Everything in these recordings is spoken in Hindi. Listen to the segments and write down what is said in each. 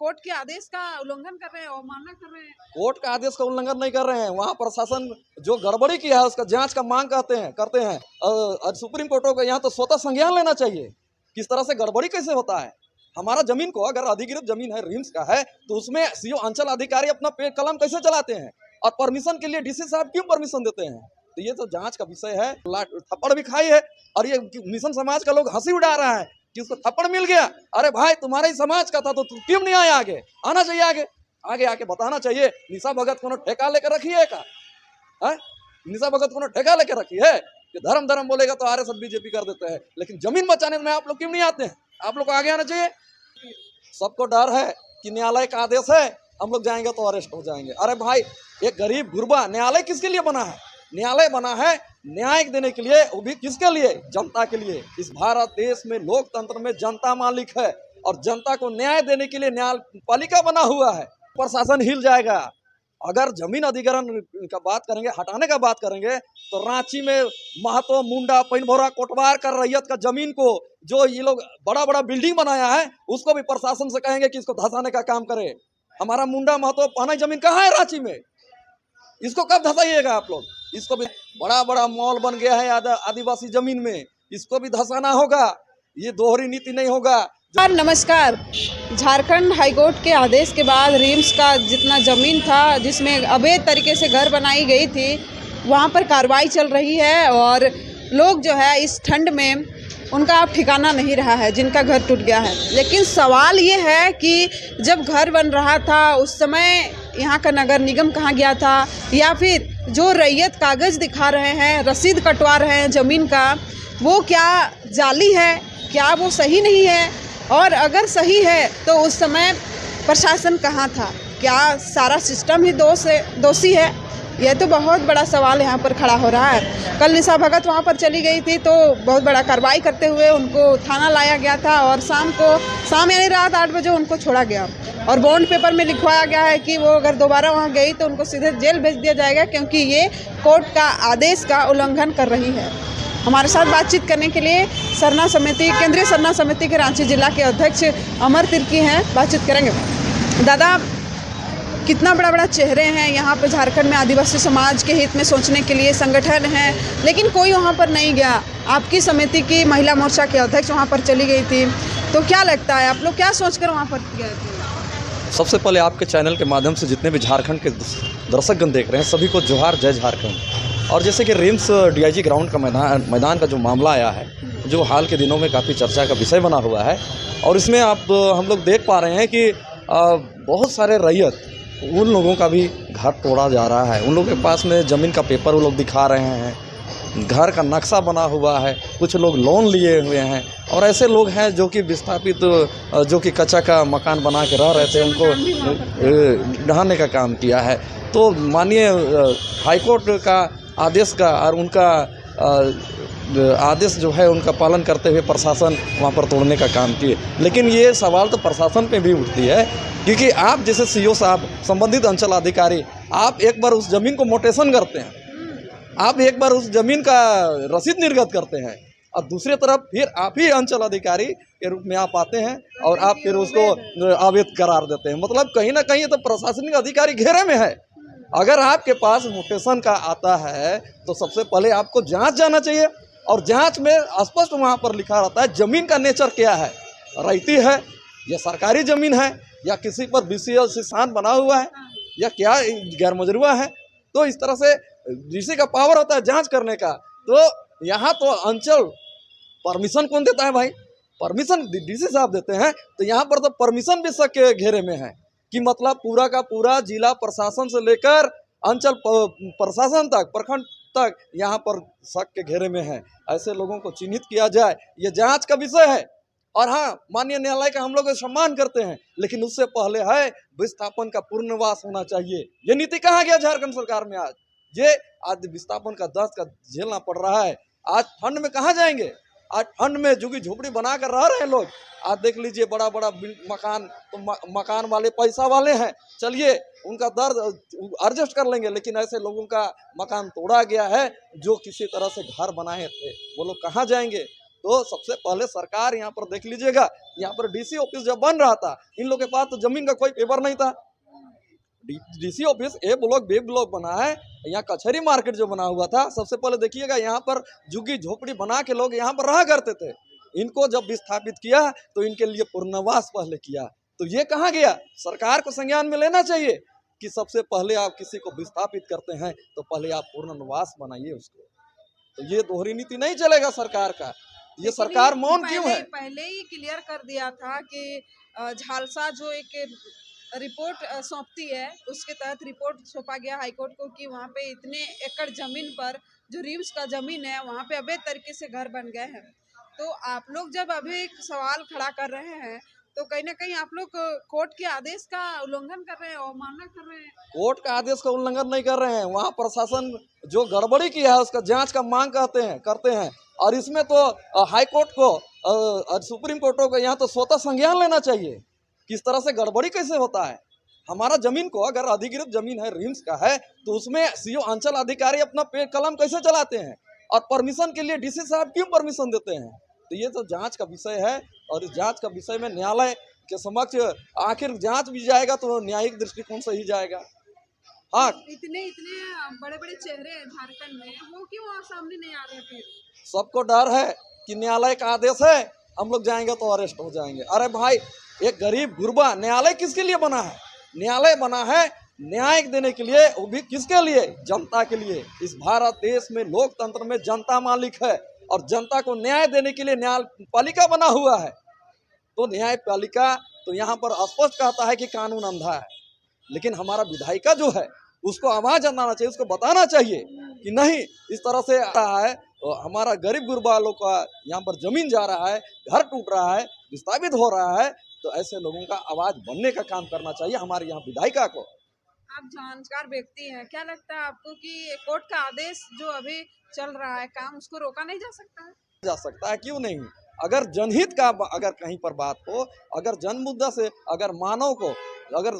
कोर्ट के आदेश का उल्लंघन कर रहे हैं, अवमानना कर रहे हैं। कोर्ट का आदेश का उल्लंघन नहीं कर रहे हैं, वहाँ प्रशासन जो गड़बड़ी किया है उसका जांच का मांग करते हैं। और सुप्रीम कोर्ट को यहाँ तो स्वतः संज्ञान लेना चाहिए, किस तरह से गड़बड़ी कैसे होता है। हमारा जमीन को अगर अधिकृत जमीन है, रिम्स का है, तो उसमें सीओ अंचल अधिकारी अपना पेड़ कलम कैसे चलाते हैं, और परमिशन के लिए डीसी साहब क्यों परमिशन देते हैं। तो ये तो जांच का विषय है। थप्पड़ भी खाई है, और ये मिशन समाज का लोग हंसी उड़ा रहा है कि उसको थप्पड़ मिल गया। अरे भाई, तुम्हारे ही समाज का था तो तुम क्यों नहीं आए आगे? आना चाहिए आगे, आगे आके बताना चाहिए। निशा भगत को ठेका लेकर रखी है का? निशा भगत को ठेका लेकर रखी है कि धर्म धर्म बोलेगा तो आरएसएस बीजेपी कर देते हैं, लेकिन जमीन बचाने में आप लोग क्यों नहीं आते हैं? आप लोग को आगे आना चाहिए। सबको डर है कि न्यायालय का आदेश है, हम लोग जाएंगे तो अरेस्ट हो जाएंगे। अरे भाई, एक गरीब गुरबा न्यायालय किसके लिए बना है? न्यायालय बना है न्याय देने के लिए, वो भी किसके लिए? जनता के लिए। इस भारत देश में लोकतंत्र में जनता मालिक है, और जनता को न्याय देने के लिए न्यायपालिका बना हुआ है। प्रशासन हिल जाएगा। अगर जमीन अधिग्रहण का बात करेंगे, हटाने का बात करेंगे, तो रांची में महतो, मुंडा, पैनभोरा, कोटवार कर रैयत का जमीन को जो ये लोग बड़ा बड़ा बिल्डिंग बनाया है, उसको भी प्रशासन से कहेंगे कि इसको धसाने का काम करे। हमारा मुंडा, महतो, पाना जमीन कहाँ है रांची में? इसको कब धसाइएगा आप लोग? इसको भी बड़ा बड़ा मॉल बन गया है आदिवासी जमीन में, इसको भी धसाना होगा। ये दोहरी नीति नहीं होगा। नमस्कार। झारखंड हाईकोर्ट के आदेश के बाद रिम्स का जितना ज़मीन था जिसमें अवैध तरीके से घर बनाई गई थी, वहाँ पर कार्रवाई चल रही है, और लोग जो है इस ठंड में उनका अब ठिकाना नहीं रहा है जिनका घर टूट गया है। लेकिन सवाल ये है कि जब घर बन रहा था उस समय यहाँ का नगर निगम कहाँ गया था, या फिर जो रैयत कागज़ दिखा रहे हैं, रसीद कटवा रहे हैं ज़मीन का, वो क्या जाली है, क्या वो सही नहीं है? और अगर सही है तो उस समय प्रशासन कहाँ था? क्या सारा सिस्टम ही दोषी है? यह तो बहुत बड़ा सवाल यहाँ पर खड़ा हो रहा है। कल निशा भगत वहाँ पर चली गई थी, तो बहुत बड़ा कार्रवाई करते हुए उनको थाना लाया गया था, और शाम यानी रात 8 बजे उनको छोड़ा गया, और बॉन्ड पेपर में लिखवाया गया है कि वो अगर दोबारा वहाँ गई तो उनको सीधे जेल भेज दिया जाएगा, क्योंकि ये कोर्ट का आदेश का उल्लंघन कर रही है। हमारे साथ बातचीत करने के लिए सरना समिति, केंद्रीय सरना समिति के रांची जिला के अध्यक्ष अमर तिर्की हैं, बातचीत करेंगे। दादा, कितना बड़ा चेहरे हैं यहाँ पे झारखंड में, आदिवासी समाज के हित में सोचने के लिए संगठन है, लेकिन कोई वहाँ पर नहीं गया। आपकी समिति की महिला मोर्चा के अध्यक्ष वहाँ पर चली गई थी, तो क्या लगता है, आप लोग क्या सोचकर वहाँ पर गए थे? सबसे पहले आपके चैनल के माध्यम से जितने भी झारखंड के दर्शकगण देख रहे हैं, सभी को जोहार, जय झारखंड। और जैसे कि रिम्स डीआईजी ग्राउंड का मैदान का जो मामला आया है, जो हाल के दिनों में काफ़ी चर्चा का विषय बना हुआ है, और इसमें हम लोग देख पा रहे हैं कि बहुत सारे रैयत, उन लोगों का भी घर तोड़ा जा रहा है। उन लोगों के पास में ज़मीन का पेपर वो लोग दिखा रहे हैं, घर का नक्शा बना हुआ है, कुछ लोग लोन लिए हुए हैं, और ऐसे लोग हैं जो कि विस्थापित, जो कि कच्चा का मकान बना के रह रहे थे, उनको ढहाने का काम किया है। तो माननीय हाईकोर्ट का आदेश का और उनका आदेश जो है उनका पालन करते हुए प्रशासन वहाँ पर तोड़ने का काम किए। लेकिन ये सवाल तो प्रशासन पे भी उठती है, क्योंकि आप जैसे सीओ साहब, संबंधित अंचल अधिकारी, आप एक बार उस ज़मीन को मोटेशन करते हैं, आप एक बार उस ज़मीन का रसीद निर्गत करते हैं, और दूसरी तरफ फिर आप ही अंचल अधिकारी के रूप में आप आते हैं और आप फिर उसको अवैध करार देते हैं। मतलब कहीं ना कहीं तो प्रशासनिक अधिकारी घेरे में है। अगर आपके पास मोटेशन का आता है तो सबसे पहले आपको जांच जाना चाहिए, और जांच में स्पष्ट वहाँ पर लिखा रहता है ज़मीन का नेचर क्या है, रैयती है या सरकारी ज़मीन है, या किसी पर बीसीएल सिसान बना हुआ है, या क्या गैर मजरूआ है। तो इस तरह से डीसी का पावर होता है जांच करने का। तो यहाँ तो अंचल परमिशन कौन देता है भाई? परमिशन डीसी साहब देते हैं। तो यहाँ पर तो परमिशन भी शक के घेरे में है, कि मतलब पूरा का पूरा जिला प्रशासन से लेकर अंचल प्रशासन तक, प्रखंड तक यहाँ पर शक के घेरे में है। ऐसे लोगों को चिन्हित किया जाए, ये जांच का विषय है। और हाँ, माननीय न्यायालय का हम लोग सम्मान करते हैं, लेकिन उससे पहले है विस्थापन का पूर्णवास होना चाहिए। ये नीति कहाँ गया झारखंड सरकार में? आज विस्थापन का दर्द का झेलना पड़ रहा है। आज ठंड में कहाँ जाएंगे? आज ठंड में झुग्गी झोपड़ी बना कर रह रहे हैं लोग। आज देख लीजिए बड़ा बड़ा मकान, तो मकान वाले पैसा वाले हैं, चलिए उनका दर्द एडजस्ट कर लेंगे। लेकिन ऐसे लोगों का मकान तोड़ा गया है जो किसी तरह से घर बनाए थे, वो लोग कहाँ जाएंगे? तो सबसे पहले सरकार यहाँ पर देख लीजिएगा, यहाँ पर डीसी ऑफिस जब बन रहा था इन लोगों के पास तो जमीन का कोई पेपर नहीं था। डीसी ऑफिस ए ब्लॉक बी ब्लॉक बना है, यहाँ कचहरी मार्केट जो बना हुआ था, सबसे पहले देखिएगा यहाँ पर झुग्गी झोपड़ी बना के लोग यहाँ पर रहा करते थे। इनको जब विस्थापित किया तो इनके लिए पुनर्वास पहले किया, तो ये कहाँ गया? सरकार को संज्ञान में लेना चाहिए कि सबसे पहले आप किसी को विस्थापित करते हैं तो पहले आप पुनर्वास बनाइए उसको। तो ये दोहरी नीति नहीं चलेगा सरकार का। ये सरकार मौन क्यों है? पहले ही क्लियर कर दिया था कि झालसा जो एक रिपोर्ट सौंपती है, उसके तहत रिपोर्ट सौंपा गया हाईकोर्ट को कि वहाँ पे इतने एकड़ जमीन पर जो रिम्स का जमीन है वहाँ पे अवैध तरीके से घर बन गए हैं। तो आप लोग जब अभी एक सवाल खड़ा कर रहे हैं तो कहीं ना कहीं आप लोग कोर्ट के आदेश का उल्लंघन कर रहे हैं, अवमानना कर रहे हैं। कोर्ट का आदेश का उल्लंघन नहीं कर रहे हैं, वहाँ प्रशासन जो गड़बड़ी किया है उसका जांच का मांग करते हैं। और इसमें तो हाई कोर्ट को सुप्रीम कोर्ट को यहाँ तो स्वतः संज्ञान लेना चाहिए, किस तरह से गड़बड़ी कैसे होता है। हमारा जमीन को अगर अधिकृत जमीन है, रिम्स का है, तो उसमें सीओ अंचल अधिकारी अपना कलम कैसे चलाते हैं और परमिशन के लिए डीसी साहब क्यों परमिशन देते हैं? तो ये तो जांच का विषय है और इस जांच का विषय में न्यायालय के समक्ष आखिर जांच भी जाएगा तो न्यायिक दृष्टिकोण से ही जाएगा। हाँ, इतने बड़े बड़े चेहरे हैं झारखंड में, वो क्यों सामने नहीं आ रहे? फिर सबको डर है कि न्यायालय का आदेश है, हम लोग जाएंगे तो अरेस्ट हो जाएंगे। अरे भाई, एक गरीब गुरबा, न्यायालय किसके लिए बना है? न्यायालय बना है न्याय देने के लिए, वो भी किसके लिए? जनता के लिए। इस भारत देश में लोकतंत्र में जनता मालिक है और जनता को न्याय देने के लिए न्यायपालिका बना हुआ है। तो न्यायपालिका तो यहाँ पर स्पष्ट कहता है कि कानून अंधा है, लेकिन हमारा विधायिका जो है उसको आवाज आना चाहिए, उसको बताना चाहिए कि नहीं, इस तरह से आ रहा है हमारा गरीब गुरबा लोग का यहाँ पर जमीन जा रहा है, घर टूट रहा है, विस्थापित हो रहा है, तो ऐसे लोगों का आवाज बनने का काम करना चाहिए हमारे यहाँ विधायिका को। आप जानकार व्यक्ति हैं, क्या लगता है आपको कि कोर्ट का आदेश जो अभी चल रहा है काम, उसको रोका नहीं जा सकता है? जा सकता है, क्यों नहीं। अगर जनहित का अगर कहीं पर बात हो, अगर जन मुद्दा से अगर मानव को अगर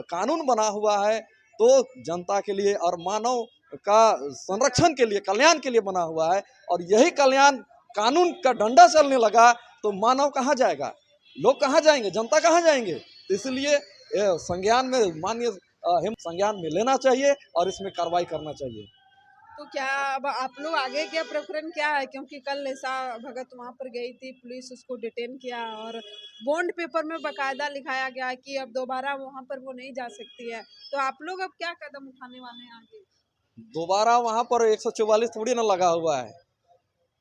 कानून बना हुआ है तो जनता के लिए और मानव का संरक्षण के लिए, कल्याण के लिए बना हुआ है, और यही कल्याण कानून का डंडा चलने लगा तो मानव कहाँ जाएगा, लोग कहाँ जाएंगे, जनता कहाँ जाएंगे? तो इसलिए संज्ञान में माननीय हम संज्ञान में लेना चाहिए और इसमें कार्रवाई करना चाहिए। तो क्या अब आप लोग आगे क्या प्रकरण क्या है? क्योंकि कल ऐसा भगत वहाँ पर गई थी, पुलिस उसको डिटेन किया और बॉन्ड पेपर में बकायदा लिखाया गया है कि अब दोबारा वहाँ पर वो नहीं जा सकती है। तो आप लोग अब क्या कदम उठाने वाले हैं आगे? दोबारा वहाँ पर 144 थोड़ी ना लगा हुआ है,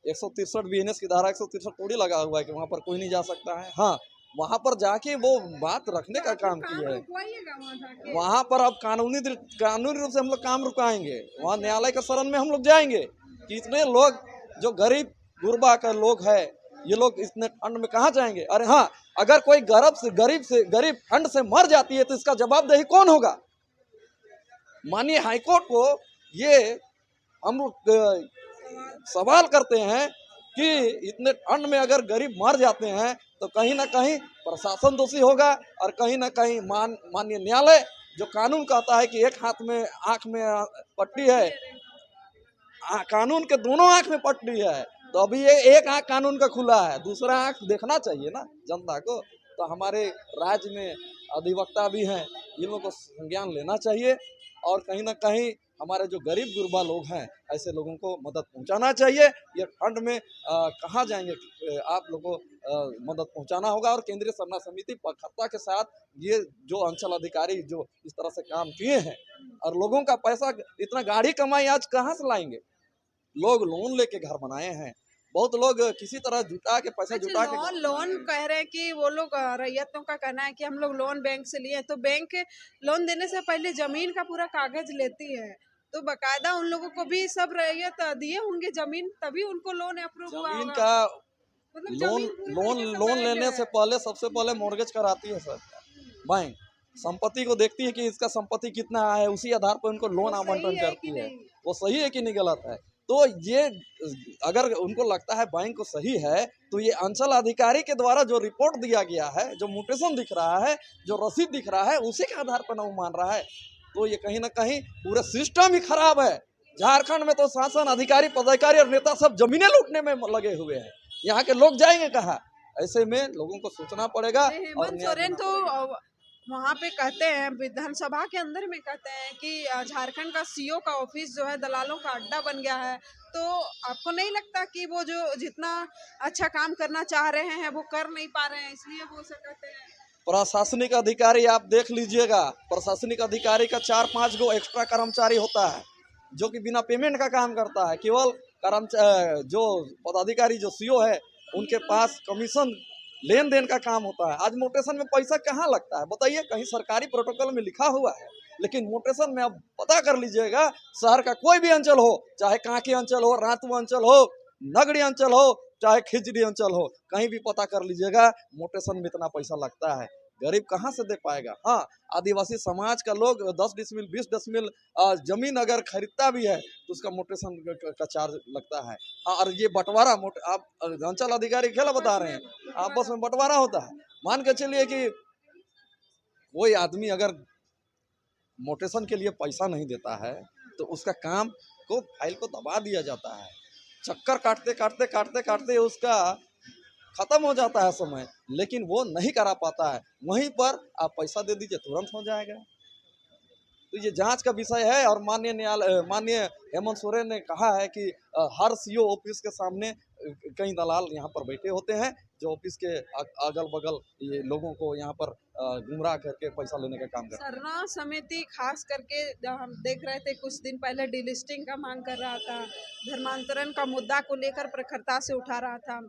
163 बीएनएस की धारा 163 थोड़ी लगा हुआ है कि वहाँ पर कोई नहीं जा सकता है। हाँ, वहाँ पर जाके वो बात रखने का काम किया है। वहाँ पर अब कानूनी रूप से हम लोग काम रुकाएंगे, वहाँ न्यायालय का शरण में हम लोग जाएंगे कि इतने लोग जो गरीब गुरबा का लोग है, ये लोग इतने ठंड में कहाँ जाएंगे? अरे हाँ, अगर कोई गरीब ठंड से मर जाती है तो इसका जवाबदेही कौन होगा? माननीय हाईकोर्ट को ये हम लोग सवाल करते हैं कि इतने ठंड में अगर गरीब मर जाते हैं तो कहीं ना कहीं प्रशासन दोषी होगा और कहीं ना कहीं माननीय न्यायालय जो कानून कहता है कि एक हाथ में आंख में पट्टी है, कानून के दोनों आंख में पट्टी है, तो अभी ये एक आंख कानून का खुला है, दूसरा आंख देखना चाहिए ना जनता को। तो हमारे राज्य में अधिवक्ता भी हैं, इन लोगों को संज्ञान लेना चाहिए और कहीं ना कहीं हमारे जो गरीब गुरबा लोग हैं ऐसे लोगों को मदद पहुंचाना चाहिए। ये ठंड में कहाँ जाएंगे, आप लोगों को मदद पहुंचाना होगा। और केंद्रीय सरना समिति पखरता के साथ ये जो अंचल अधिकारी जो इस तरह से काम किए हैं और लोगों का पैसा, इतना गाड़ी कमाई आज कहाँ से लाएंगे? लोग लोन लेके घर बनाए हैं, बहुत लोग किसी तरह जुटा के पैसा जुटा के लोन कह रहे हैं कि वो लोग रैयतों का कहना है कि हम लोग लोन बैंक से लिए, तो बैंक लोन देने से पहले जमीन का पूरा कागज लेती है, तो बकायदा उन लोगों को भी सब रैयत दिए होंगे जमीन, तभी उनको लोन अप्रूव हुआ जमीन होगा। का मतलब लोन लेने से पहले सबसे पहले मॉर्गेज कराती है सर बैंक, संपत्ति को देखती है कि इसका संपत्ति कितना है, उसी आधार पर उनको लोन आवंटन करती है। वो सही है कि नहीं गलत है? तो ये अगर उनको लगता है बैंक को सही है तो ये अंचल अधिकारी के द्वारा जो रिपोर्ट दिया गया है, जो म्यूटेशन दिख रहा है, जो रसीद दिख रहा है, उसी के आधार पर ना वो मान रहा है। तो ये कहीं ना कहीं पूरा सिस्टम ही खराब है। झारखंड में तो शासन अधिकारी, पदाधिकारी और नेता सब जमीनें लूटने में लगे हुए हैं। यहाँ के लोग जाएंगे कहाँ? ऐसे में लोगों को सोचना पड़ेगा। और हेमंत न्याय सोरेन देना तो पड़ेगा। वहाँ पे कहते हैं, विधानसभा के अंदर में कहते हैं कि झारखंड का सीओ का ऑफिस जो है दलालों का अड्डा बन गया है। तो आपको नहीं लगता कि वो जो जितना अच्छा काम करना चाह रहे हैं वो कर नहीं पा रहे हैं, इसलिए वो ऐसा कहते हैं? प्रशासनिक अधिकारी आप देख लीजिएगा, प्रशासनिक अधिकारी का 4-5 गो एक्स्ट्रा कर्मचारी होता है जो कि बिना पेमेंट का काम करता है। केवल जो पदाधिकारी जो सीओ है उनके पास कमीशन लेन देन का काम होता है। आज मोटेशन में पैसा कहाँ लगता है बताइए? कहीं सरकारी प्रोटोकॉल में लिखा हुआ है, लेकिन मोटेशन में आप पता कर लीजिएगा, शहर का कोई भी अंचल हो, चाहे कांके अंचल हो, रातू अंचल हो, नगड़ी अंचल हो, चाहे खिजड़ी अंचल हो, कहीं भी पता कर लीजिएगा, मोटेशन में इतना पैसा लगता है। गरीब कहाँ से दे पाएगा? हाँ, आदिवासी समाज का लोग 10 डिसमिल 20 डिसमिल जमीन अगर खरीदता भी है तो उसका मोटेशन का चार्ज लगता है। हाँ, और ये बंटवारा आप अंचल अधिकारी क्या बता रहे हैं, आपस में बंटवारा होता है। मान के चलिए कि कोई आदमी अगर मोटेशन के लिए पैसा नहीं देता है तो उसका काम को फाइल को दबा दिया जाता है। चक्कर काटते काटते काटते काटते उसका खत्म हो जाता है समय, लेकिन वो नहीं करा पाता है। वहीं पर आप पैसा दे दीजिए, तुरंत हो जाएगा। तो ये जांच का विषय है। और माननीय हेमंत सोरेन ने कहा है कि हर सीओ ऑफिस के सामने कई दलाल यहाँ पर बैठे होते हैं जो ऑफिस के अगल बगल ये लोगों को यहाँ पर गुमराह करके पैसा लेने का काम करते हैं। सरना समिति खास करके हम देख रहे थे कुछ दिन पहले डिलिस्टिंग का मांग कर रहा था, धर्मांतरण का मुद्दा को लेकर प्रखरता से उठा रहा था।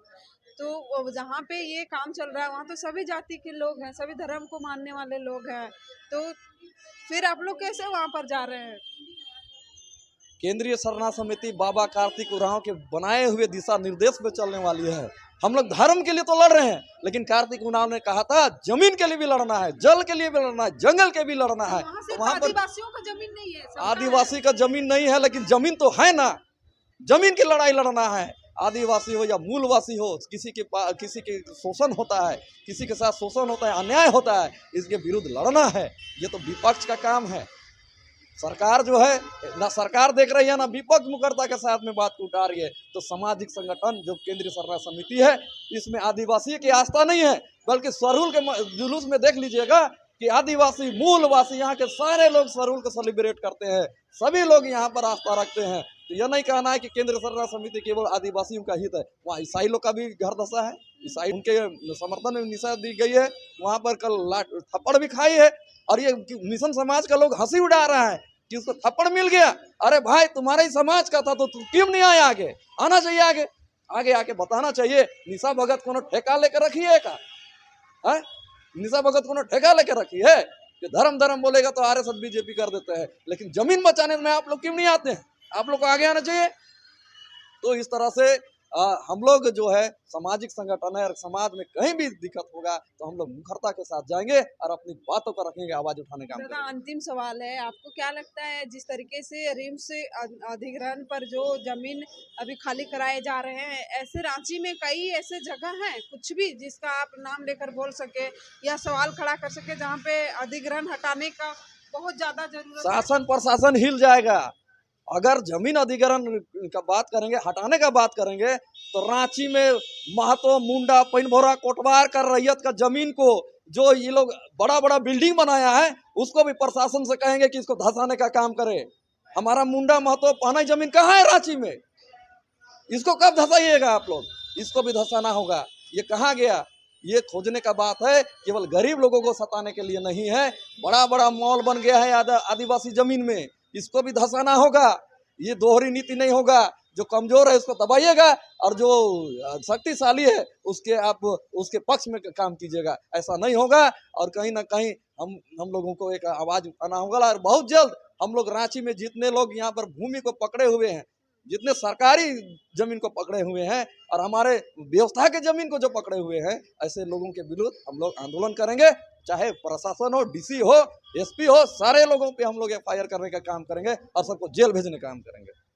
तो जहाँ पे ये काम चल रहा है वहाँ तो सभी जाति के लोग हैं, सभी धर्म को मानने वाले लोग हैं, तो फिर आप लोग कैसे वहाँ पर जा रहे हैं? केंद्रीय सरना समिति बाबा कार्तिक उरांव के बनाए हुए दिशा निर्देश पे चलने वाली है। हम लोग धर्म के लिए तो लड़ रहे हैं, लेकिन कार्तिक उरांव ने कहा था जमीन के लिए भी लड़ना है, जल के लिए भी लड़ना है, जंगल के भी लड़ना है। तो वहाँ पर आदिवासियों का जमीन नहीं है, आदिवासी का जमीन नहीं है, लेकिन जमीन तो है ना, जमीन की लड़ाई लड़ना है। आदिवासी हो या मूलवासी हो, किसी के शोषण होता है, किसी के साथ शोषण होता है, अन्याय होता है, इसके विरुद्ध लड़ना है। ये तो विपक्ष का काम है। सरकार जो है ना, सरकार देख रही है ना विपक्ष मुकरता के साथ में बात को उठा रही है। तो सामाजिक संगठन जो केंद्रीय सरना समिति है, इसमें आदिवासी की आस्था नहीं है, बल्कि स्वरूल के जुलूस में देख लीजिएगा कि आदिवासी मूलवासी यहाँ के सारे लोग स्वरूल को सेलिब्रेट करते हैं। सभी लोग यहाँ पर आस्था रखते हैं। तो यह नहीं कहना है कि केंद्रीय सरना समिति केवल आदिवासियों का हित है। वहाँ ईसाई लोग का भी घर दशा है, ईसाई उनके समर्थन में निशा दी गई है। वहाँ पर कल थप्पड़ भी खाई है, और ये मिशन समाज का लोग हंसी उड़ा रहा है कि उसको थप्पड़ मिल गया। अरे भाई, तुम्हारे ही समाज का था तो तुम क्यों नहीं आए? आगे आना चाहिए, आगे आगे आके बताना चाहिए। निशा भगत को ठेका लेकर रखी है का? निशा भगत को ठेका लेकर रखी है कि धर्म धर्म बोलेगा तो आरएसएस बीजेपी कर देते हैं, लेकिन जमीन बचाने में आप लोग क्यों नहीं आते हैं? आप लोग को आगे आना चाहिए। तो इस तरह से हम लोग जो है सामाजिक संगठन है, और समाज में कहीं भी दिक्कत होगा तो हम लोग मुखरता के साथ जाएंगे और अपनी बातों को रखेंगे, आवाज उठाने का काम करेंगे। अंतिम सवाल है, आपको क्या लगता है जिस तरीके से रिम्स अधिग्रहण पर जो जमीन अभी खाली कराए जा रहे हैं, ऐसे रांची में कई ऐसे जगह हैं, कुछ भी जिसका आप नाम लेकर बोल सके या सवाल खड़ा कर सके जहाँ पे अधिग्रहण हटाने का बहुत ज्यादा जरूरत है? शासन प्रशासन हिल जाएगा अगर जमीन अधिग्रहण का बात करेंगे, हटाने का बात करेंगे। तो रांची में महतो, मुंडा, पैनभोरा, कोटवार का रैयत का जमीन को जो ये लोग बड़ा बड़ा बिल्डिंग बनाया है, उसको भी प्रशासन से कहेंगे कि इसको धसाने का काम करे। हमारा मुंडा, महतो, पाना जमीन कहाँ है रांची में? इसको कब धसाइएगा आप लोग? इसको भी धसाना होगा। ये कहाँ गया? ये खोजने का बात है, केवल गरीब लोगों को सताने के लिए नहीं है। बड़ा बड़ा मॉल बन गया है आदिवासी जमीन में, इसको भी धसाना होगा। ये दोहरी नीति नहीं होगा। जो कमजोर है उसको दबाइएगा, और जो शक्तिशाली है उसके पक्ष में काम कीजिएगा। ऐसा नहीं होगा, और कहीं ना कहीं हम लोगों को एक आवाज उठाना होगा। और बहुत जल्द हम लोग रांची में जितने लोग यहाँ पर भूमि को पकड़े हुए हैं, जितने सरकारी जमीन को पकड़े हुए हैं, और हमारे व्यवस्था के जमीन को जो पकड़े हुए हैं, ऐसे लोगों के विरुद्ध हम लोग आंदोलन करेंगे। चाहे प्रशासन हो, डीसी हो, एसपी हो, सारे लोगों पे हम लोग एफआईआर करने का काम करेंगे और सबको जेल भेजने का काम करेंगे।